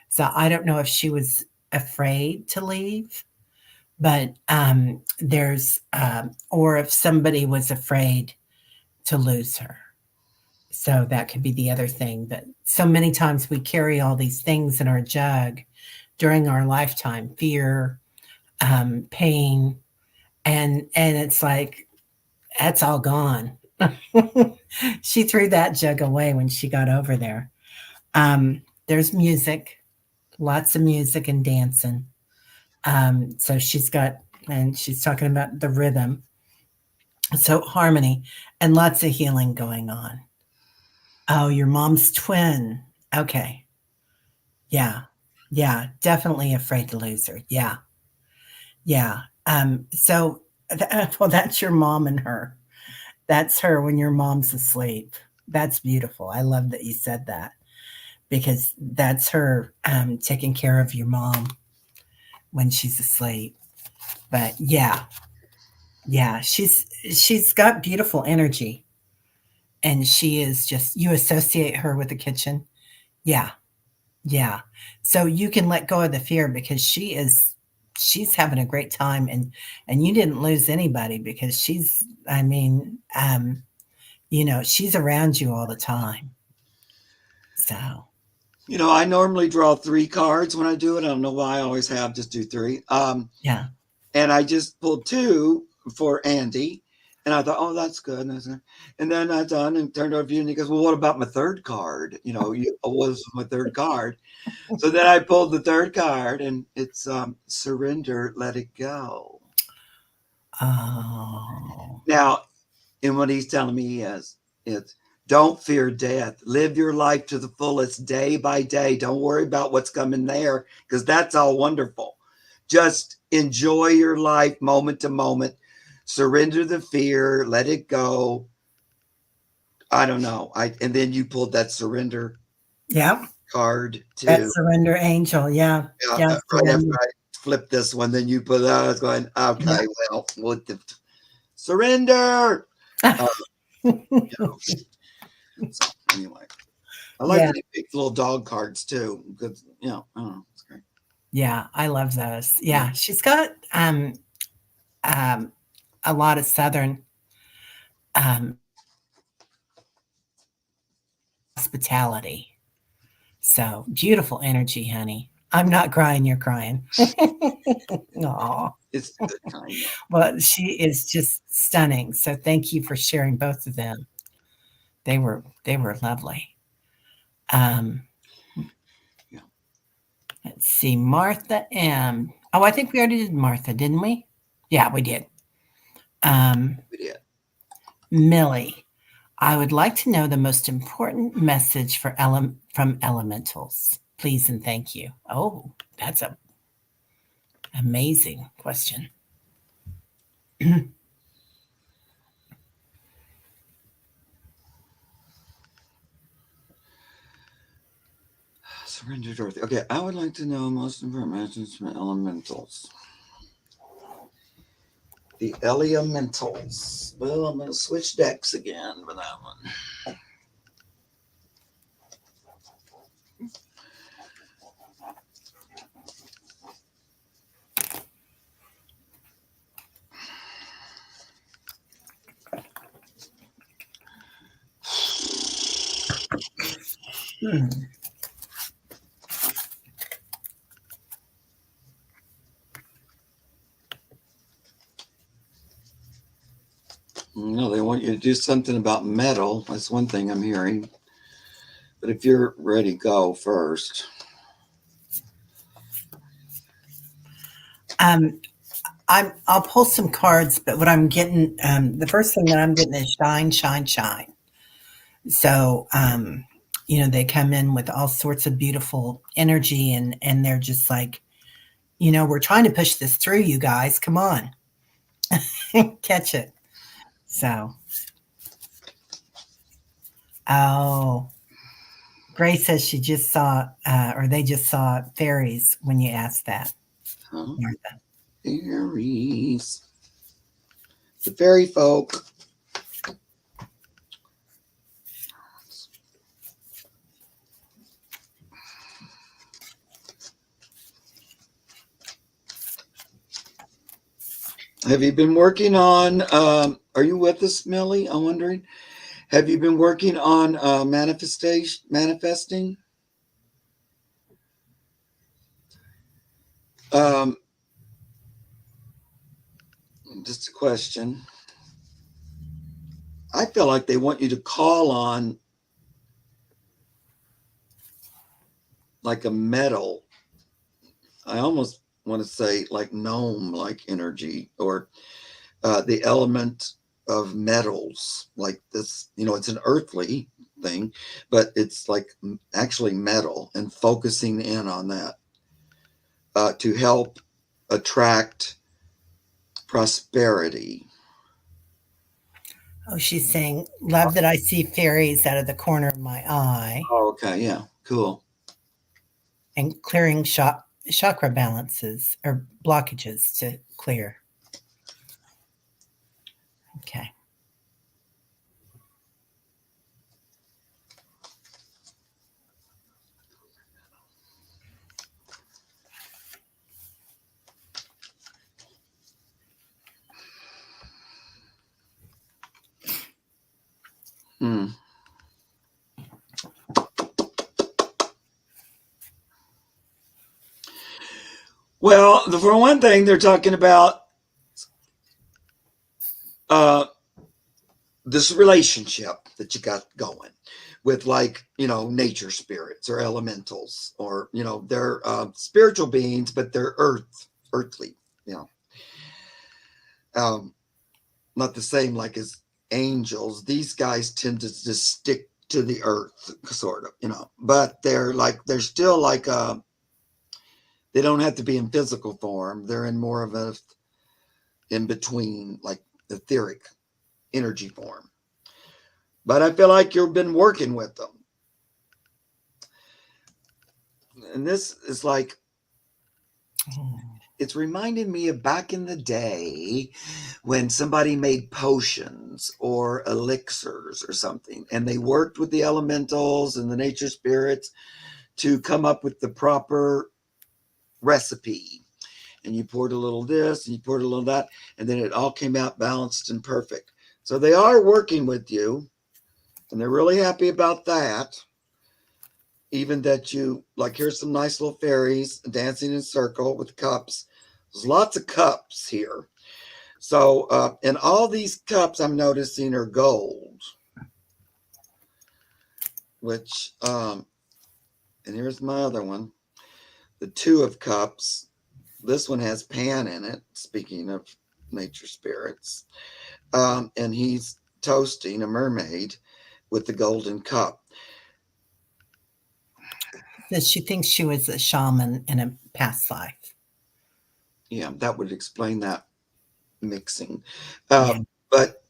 So I don't know if she was afraid to leave, but or if somebody was afraid to lose her. So that could be the other thing. But so many times we carry all these things in our jug during our lifetime, fear, pain, and it's like that's all gone. She threw that jug away when she got over there. There's music, lots of music and dancing. So she's got, and she's talking about the rhythm. So harmony and lots of healing going on. Oh, your mom's twin. Okay. Yeah. Yeah. Definitely afraid to lose her. Yeah. Yeah. Well, that's your mom and her. That's her when your mom's asleep. That's beautiful. I love that you said that because that's her taking care of your mom when she's asleep. But yeah, yeah, she's got beautiful energy, and she is just you associate her with the kitchen. Yeah, yeah. So you can let go of the fear because she's having a great time, and you didn't lose anybody because she's I mean, she's around you all the time. So, I normally draw 3 cards when I do it. I don't know why I always have just do 3. yeah. And I just pulled 2 for Andy. And I thought, oh, that's good. And then I done and turned over to you, and he goes, well, what about my third card? What was my third card? So then I pulled the third card, and it's surrender, let it go. Oh. Now, and what he's telling me is, it's don't fear death. Live your life to the fullest day by day. Don't worry about what's coming there because that's all wonderful. Just enjoy your life moment to moment. Surrender the fear, let it go. I don't know. And then you pulled that surrender Yeah. card That too. surrender angel. Yeah. Yeah, Yeah. right after Surrender. I flipped this one, then you put that. I was going, Yeah. okay, well, what the surrender. Uh, you know, so anyway, I like Yeah. that he picked little dog cards too. Because I don't know, it's great. Yeah. I love those. Yeah. Yeah. She's got um, a lot of Southern hospitality. So beautiful energy, honey. I'm not crying. You're crying. Aw. It's the good kind though. Well, she is just stunning. So thank you for sharing both of them. They were lovely. Um, Yeah, let's see, Martha M. Oh, I think we already did Martha, didn't we? Yeah, we did. Um, we did. Millie, I would like to know the most important message from elementals. Please and thank you. Oh, that's a amazing question. Surrender, Dorothy. Okay, I would like to know most important messages from elementals. The elementals. Well, I'm going to switch decks again for that one. Hmm. No, they want you to do something about metal. That's one thing I'm hearing. But if you're ready, go first. Um, I'll pull some cards, but what I'm getting, the first thing that I'm getting is shine, shine, shine. So, they come in with all sorts of beautiful energy, and they're just like, we're trying to push this through, you guys. Come on, catch it. So, oh, Grace says she just saw, or they just saw fairies when you asked that, Huh? Martha. Fairies. The fairy folk. Have you been working on, are you with us, Millie? I'm wondering. Have you been working on manifesting? Um, just a question. I feel like they want you to call on like a metal. I almost want to say like gnome like energy, or the element of metals, like this, it's an earthly thing, but it's like actually metal, and focusing in on that to help attract prosperity. Oh, she's saying, love that I see fairies out of the corner of my eye Oh, okay. Yeah. Cool. and clearing chakra balances or blockages to clear. Okay. Hmm. Well, for one thing, they're talking about uh, this relationship that you got going with, like, nature spirits or elementals, or they're spiritual beings, but they're earthly, you know um, not the same like as angels. These guys tend to just stick to the earth, sort of, but they're still like they don't have to be in physical form. They're in more of a in between, like etheric energy form. But I feel like you've been working with them. And this is like, it's reminding me of back in the day when somebody made potions or elixirs or something, and they worked with the elementals and the nature spirits to come up with the proper recipe. And you poured a little this and you poured a little that, and then it all came out balanced and perfect. So they are working with you, and they're really happy about that. Even that you, like, here's some nice little fairies dancing in a circle with cups. There's lots of cups here. So, and all these cups I'm noticing are gold, which, and here's my other one, the Two of Cups. This one has Pan in it, speaking of nature spirits. And he's toasting a mermaid with the golden cup. Says she thinks she was a shaman in a past life. Yeah, that would explain that mixing. Yeah. But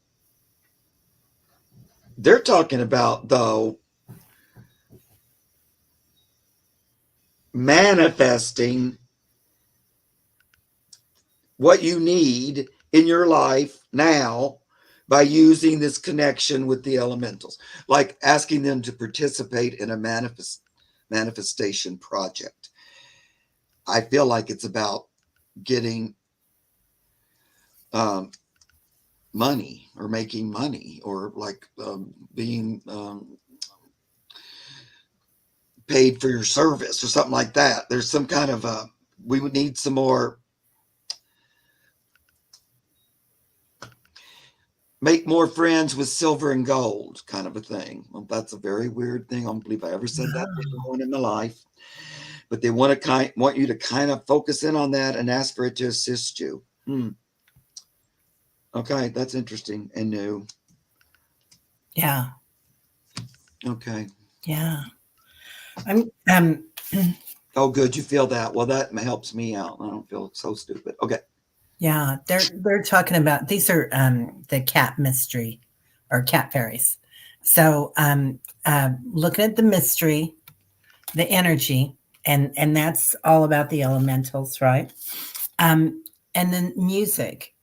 they're talking about, though, manifesting what you need in your life now by using this connection with the elementals, like asking them to participate in a manifestation project. I feel like it's about getting money, or making money, or like being paid for your service or something like that. There's some kind of we would need some more, make more friends with silver and gold kind of a thing. Well, that's a very weird thing. I don't believe I ever said that to anyone in my life. But they want you to kind of focus in on that and ask for it to assist you. Hmm. Okay, that's interesting and new. Yeah. Okay. Yeah. I'm Oh, good. You feel that. Well, that helps me out. I don't feel so stupid. Okay. yeah, they're talking about these are the cat mystery or cat fairies. So looking at the mystery, the energy, and that's all about the elementals, right? And then music.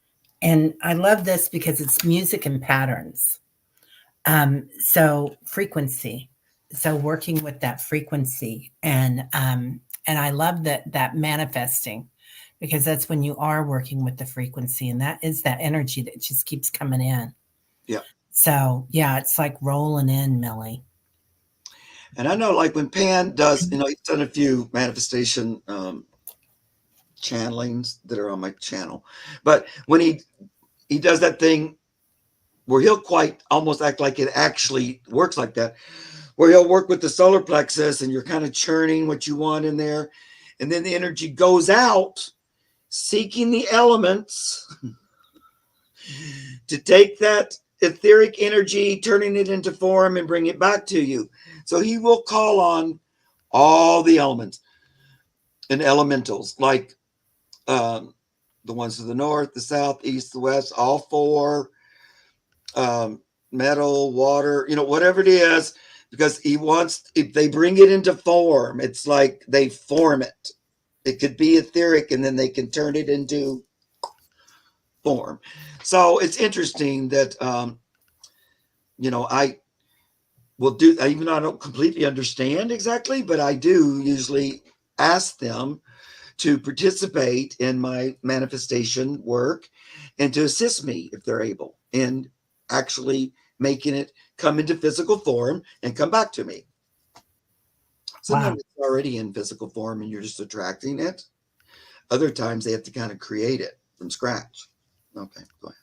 And I love this because it's music and patterns. So frequency. So working with that frequency and I love that manifesting because that's when you are working with the frequency and that is that energy that just keeps coming in. Yeah. So yeah, it's like rolling in, Millie. And I know, like when Pan does, he's done a few manifestation channelings that are on my channel, but when he does that thing where he'll quite almost act like it actually works like that, where he'll work with the solar plexus and you're kind of churning what you want in there, and then the energy goes out seeking the elements to take that etheric energy, turning it into form and bring it back to you. So he will call on all the elements and elementals, like um, the ones to the north, the south, east, the west, all four, metal, water, whatever it is, because he wants, if they bring it into form, it's like they form it. It could be etheric and then they can turn it into form. So it's interesting that, I will do, even though I don't completely understand exactly, but I do usually ask them to participate in my manifestation work and to assist me if they're able in actually making it come into physical form and come back to me. Wow. Sometimes it's already in physical form and you're just attracting it. Other times they have to kind of create it from scratch. Okay, go ahead.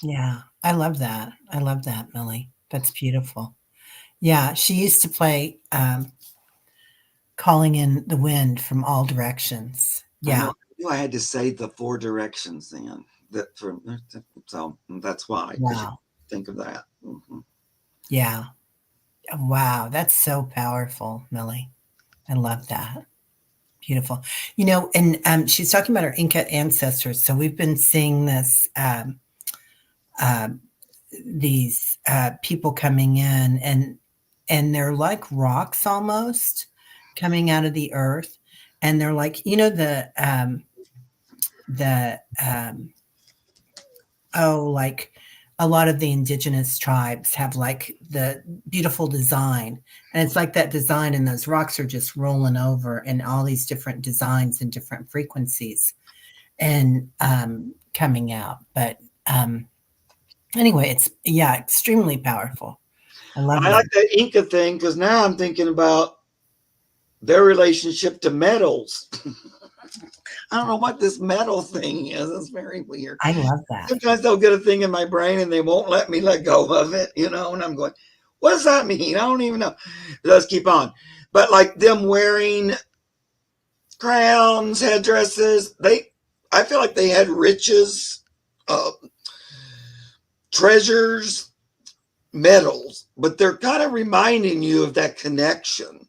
Yeah. I love that. I love that, Millie. That's beautiful. Yeah, she used to play calling in the wind from all directions. I Yeah. know. I knew I had to say the four directions then. That from so that's why, because you Wow. think of that. Mm-hmm. Yeah. Wow, that's so powerful, Millie. I love that. Beautiful. And she's talking about our Inca ancestors. So we've been seeing um, these people coming in, and they're like rocks almost coming out of the earth, and they're like the like a lot of the indigenous tribes have like the beautiful design. And it's like that design, and those rocks are just rolling over and all these different designs and different frequencies and coming out. But anyway, it's, yeah, extremely powerful. I love I like that. that Inca thing because now I'm thinking about their relationship to metals. I don't know what this metal thing is. It's very weird. I love that. Sometimes they'll get a thing in my brain and they won't let me let go of it, and I'm going, what does that mean? I don't even know. Let's keep on. But like them wearing crowns, headdresses, I feel like they had riches, uh, treasures, medals, but they're kind of reminding you of that connection.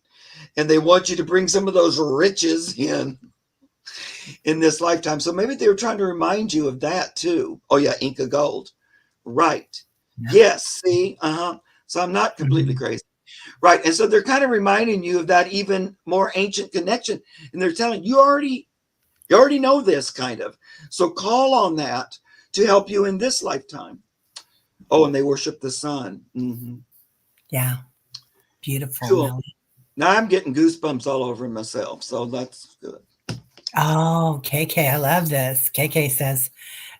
And they want you to bring some of those riches in this lifetime. So maybe they were trying to remind you of that too. Oh yeah, Inca gold. Right. Yeah. Yes. See? Uh-huh. So I'm not completely Mhm. crazy. Right. And so they're kind of reminding you of that even more ancient connection. And they're telling you already know this kind of. So call on that to help you in this lifetime. Oh, and they worship the sun. Mm-hmm. Yeah. Beautiful, Cool. Millie. Now I'm getting goosebumps all over myself. So that's good. Oh, KK, I love this. KK says,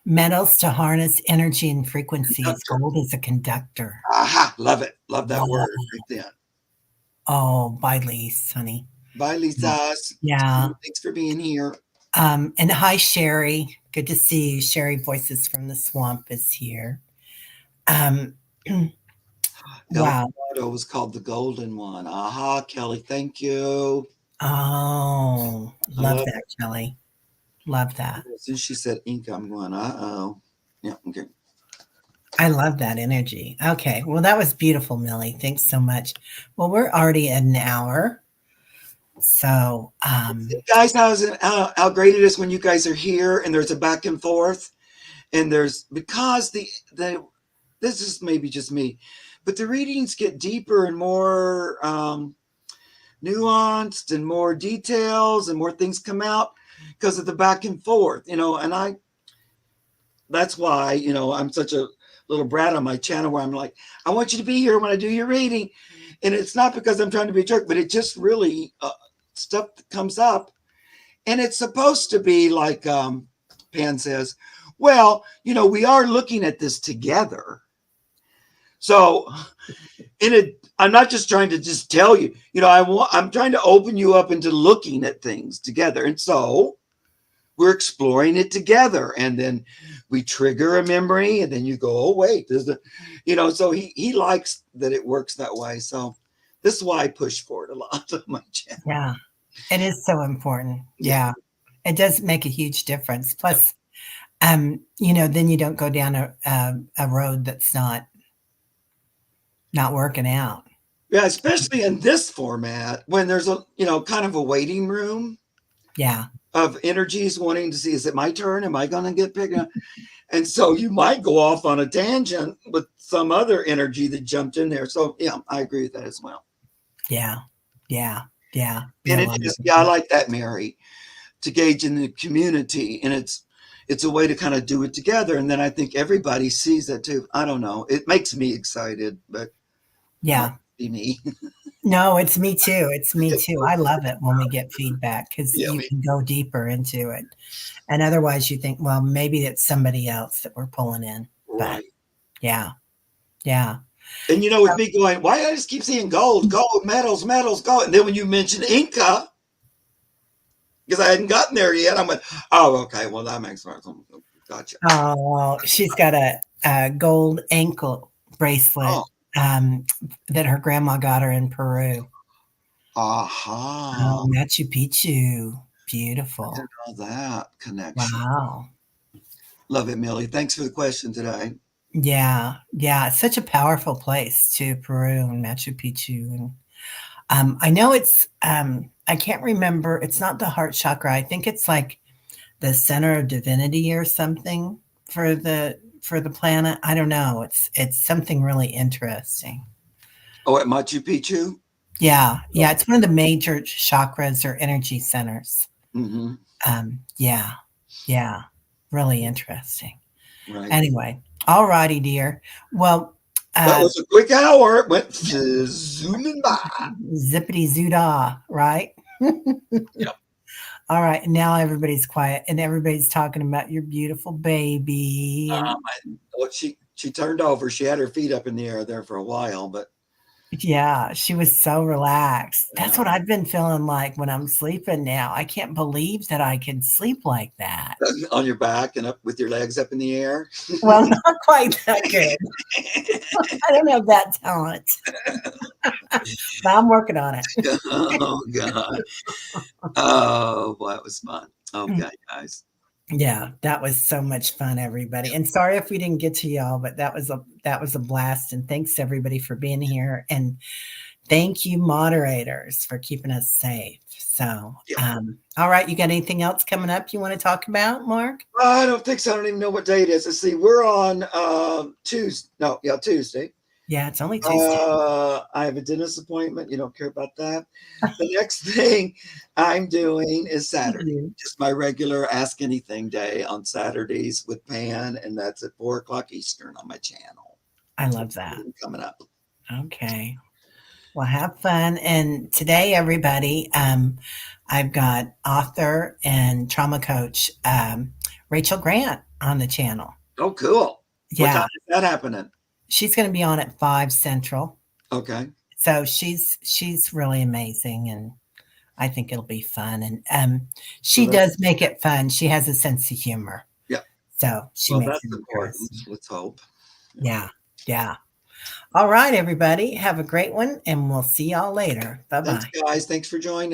metals to harness energy and frequencies. Conductor. Gold is a conductor. Aha. Love it. Love that Wow. word right there. Oh, by Lise, honey. Bye, Yeah. Lisa. Yeah. Thanks for being here. And hi, Sherry. Good to see you. Sherry Voices from the Swamp is here. Um, El wow. Dorado was called the golden one. Aha, Kelly. Thank you. Oh, I love love that, it. Kelly. Love that. As soon as she said Inca, I'm going, uh-oh. Yeah, okay. I love that energy. Okay. Well, that was beautiful, Millie. Thanks so much. Well, we're already at an hour. So, Guys, how great it is when you guys are here and there's a back and forth, and there's because the this is maybe just me, but the readings get deeper and more nuanced and more details and more things come out because of the back and forth, and that's why, I'm such a little brat on my channel where I'm like, I want you to be here when I do your reading. And it's not because I'm trying to be a jerk, but it just really stuff that comes up. And it's supposed to be like Pan says, well, we are looking at this together. So I'm not just trying to just tell you, I'm trying to open you up into looking at things together. And so we're exploring it together, and then we trigger a memory, and then you go, oh wait, there's so he likes that it works that way. So this is why I push for it a lot on my channel. yeah, it is so important. Yeah. Yeah. It does make a huge difference. Plus, then you don't go down a road that's not working out. Yeah, especially in this format when there's a kind of a waiting room Yeah. of energies wanting to see, is it my turn? Am I going to get picked up? And so you might go off on a tangent with some other energy that jumped in there. So yeah, I agree with that as well. Yeah. Yeah. Yeah. And No, it is, I like that, Mary, to gauge in the community, and it's a way to kind of do it together. And then I think everybody sees that too. I don't know. It makes me excited, but yeah. might be me. No, it's me too. It's me too. I love it when we get feedback because Yeah, you me. can go deeper into it. And otherwise, you think, well, maybe it's somebody else that we're pulling in. But Right. yeah. Yeah. And with me going, why I just keep seeing gold, metals, gold. And then when you mention Inca, because I hadn't gotten there yet, I went, oh, okay, well, that makes sense. Gotcha. Oh, she's got a gold ankle bracelet Oh, that her grandma got her in Peru. aha. Oh, Machu Picchu. I Beautiful. didn't know that connection. Wow. Love it, Millie. Thanks for the question today. Yeah. Yeah. It's such a powerful place too, Peru and Machu Picchu. And I know I can't remember. It's not the heart chakra. I think it's like the center of divinity or something for the planet. I don't know. It's something really interesting. Oh, at Machu Picchu? Yeah, yeah, it's one of the major chakras or energy centers. Mm-hmm. Yeah, yeah, really interesting. Right. Anyway, all righty, dear. Well, That uh, was a quick hour. It went zooming by. zippity zoodah, right? Yep. All right, and now everybody's quiet and everybody's talking about your beautiful baby. And Well, she turned over. She had her feet up in the air there for a while, but yeah, she was so relaxed. That's yeah. what I've been feeling like when I'm sleeping now. I can't believe that I can sleep like that. On your back and up with your legs up in the air. Well, not quite that good. I don't have that talent, but I'm working on it. Oh God. Oh, boy, that was fun. Okay, guys. Yeah, that was so much fun, everybody. And sorry if we didn't get to y'all, but that was a blast. And thanks everybody for being here. And thank you, moderators, for keeping us safe. So, Yeah. All right, you got anything else coming up you want to talk about, Mark? I don't think so. I don't even know what day it is. Let's see. We're on Tuesday. No, yeah, Tuesday. Yeah, it's only Tuesday. I have a dentist appointment. You don't care about that. The next thing I'm doing is Saturday. Just my regular Ask Anything day on Saturdays with Pan, and that's at 4:00 Eastern on my channel. I love that. Coming up. Okay. Well, have fun. And today, everybody, I've got author and trauma coach Rachel Grant on the channel. Oh, cool. What Yeah, time is that happening? she's going to be on at 5 Central. Okay. So she's really amazing, and I think it'll be fun. And she does make it fun. She has a sense of humor. Yeah. So she Well, makes that's it important. interesting. Let's hope. Yeah. Yeah. All right, everybody. Have a great one, and we'll see y'all later. Bye Thanks, bye. guys. Thanks for joining.